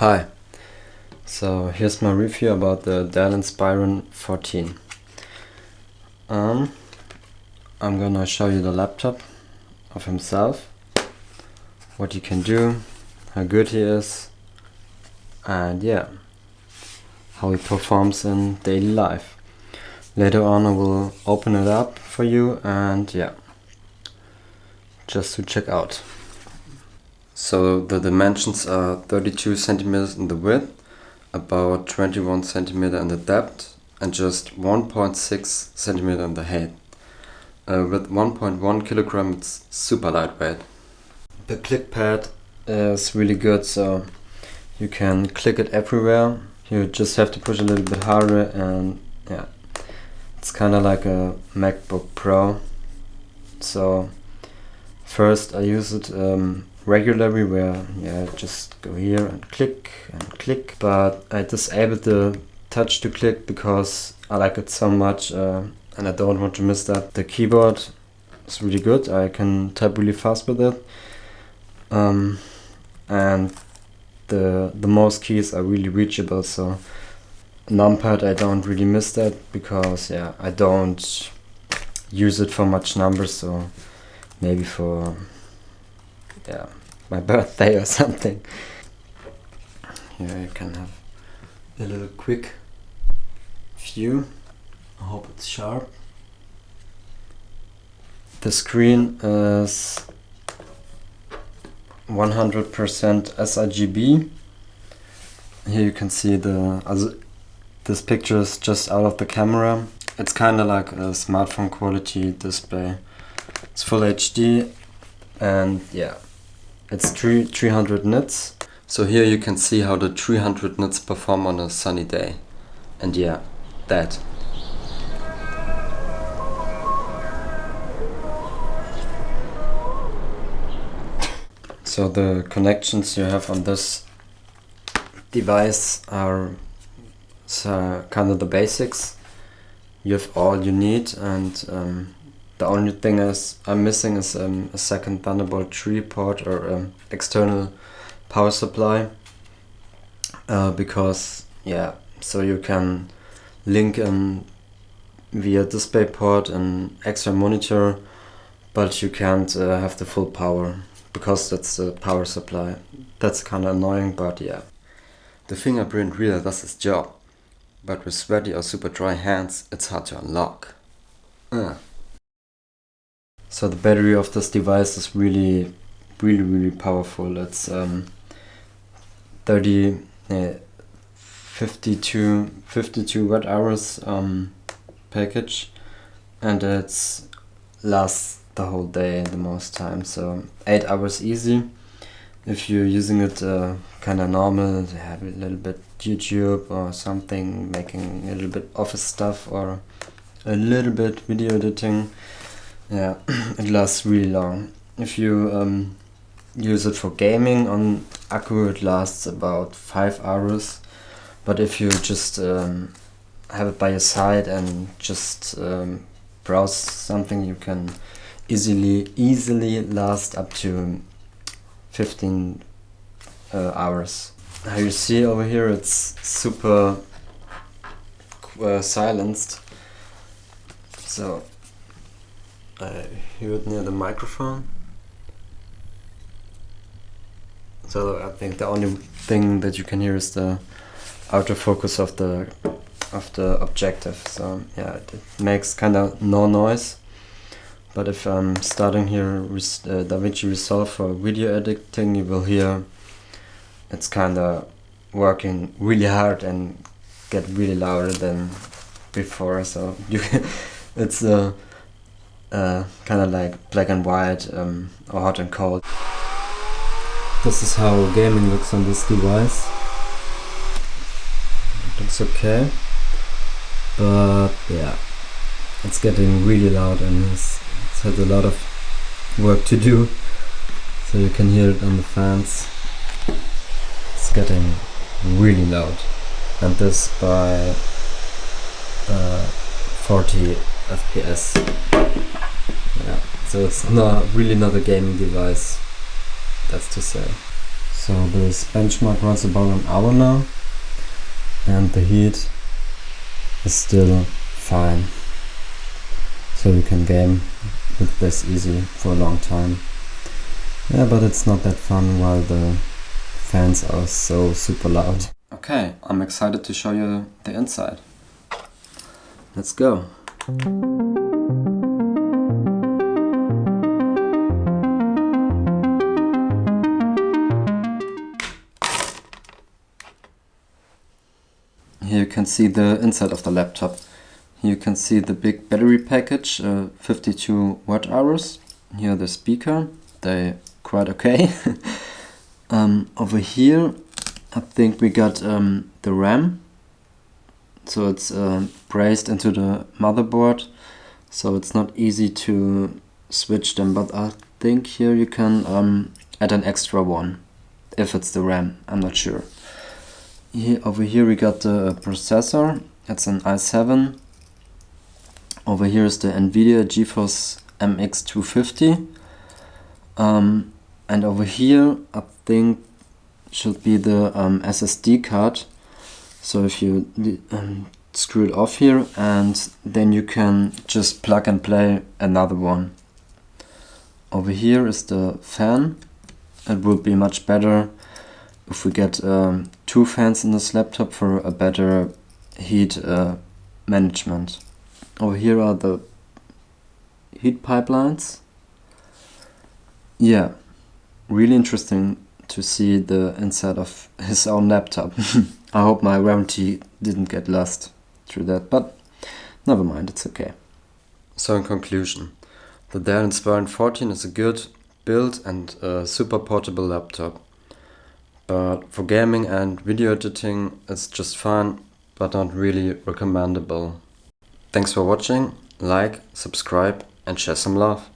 Hi, so here's my review about the Dell Inspiron 14. I'm gonna show you the laptop of himself, what he can do, how good he is, and yeah, how he performs in daily life. Later on I will open it up for you and yeah, just to check out. So the dimensions are 32 centimeters in the width, about 21 centimeter in the depth, and just 1.6 centimeter in the height. With 1.1 kilogram, it's super lightweight. The click pad is really good, so you can click it everywhere. You just have to push a little bit harder, and yeah, it's kind of like a MacBook Pro. So first I use it regularly, where just go here and click, but I disabled the touch to click because I like it so much and I don't want to miss that. The keyboard is really good, I can type really fast with it, and the mouse keys are really reachable, so numpad I don't really miss that because yeah, I don't use it for much numbers, so maybe for my birthday or something. Here you can have a little quick view. I hope it's sharp. The screen is 100% sRGB. Here you can see this picture is just out of the camera. It's kind of like a smartphone quality display. It's full HD and yeah, it's 300 nits. So here you can see how the 300 nits perform on a sunny day. And yeah, that. So the connections you have on this device are kind of the basics. You have all you need, and the only thing I'm missing is a second Thunderbolt 3 port or external power supply, because yeah, so you can link via DisplayPort an extra monitor, but you can't have the full power because that's the power supply. That's kind of annoying, but yeah. The fingerprint reader does its job, but with sweaty or super dry hands it's hard to unlock. So the battery of this device is really powerful. It's 52 watt hours package, and it lasts the whole day the most time, so 8 hours easy. If you're using it kind of normal, have a little bit YouTube or something, making a little bit office stuff or a little bit video editing, yeah, it lasts really long. If you use it for gaming on Akku, it lasts about 5 hours. But if you just have it by your side and just browse something, you can easily last up to 15 hours. How you see over here, it's super silenced. So I hear it near the microphone. So I think the only thing that you can hear is the autofocus of the objective. So yeah, it makes kind of no noise. But if I'm starting here with DaVinci Resolve for video editing, you will hear it's kind of working really hard and get really louder than before. So it's kind of like black and white or hot and cold. This is how gaming looks on this device. It looks okay, but yeah, it's getting really loud and it's had a lot of work to do. So you can hear it on the fans. It's getting really loud, and this by 40 FPS. Yeah, so it's not a gaming device, that's to say. So this benchmark runs about an hour now, and the heat is still fine. So you can game with this easy for a long time. Yeah, but it's not that fun while the fans are so super loud. Okay, I'm excited to show you the inside. Let's go. Here you can see the inside of the laptop. Here you can see the big battery package, 52 watt hours. Here the speaker, they quite okay. Over here I think we got the RAM. So it's braced into the motherboard, so it's not easy to switch them, but I think here you can add an extra one if it's the RAM, I'm not sure. Over here we got the processor, it's an i7. Over here is the NVIDIA GeForce MX 250. And over here I think should be the SSD card. So if you screw it off here, and then you can just plug and play another one. Over here is the fan. It would be much better if we get 2 fans in this laptop for a better heat management. Over here are the heat pipelines. Yeah, really interesting to see the inside of his own laptop. I hope my warranty didn't get lost through that, but never mind, it's okay. So in conclusion, the Dell Inspiron 14 is a good build and a super portable laptop. But for gaming and video editing it's just fine, but not really recommendable. Thanks for watching, like, subscribe and share some love.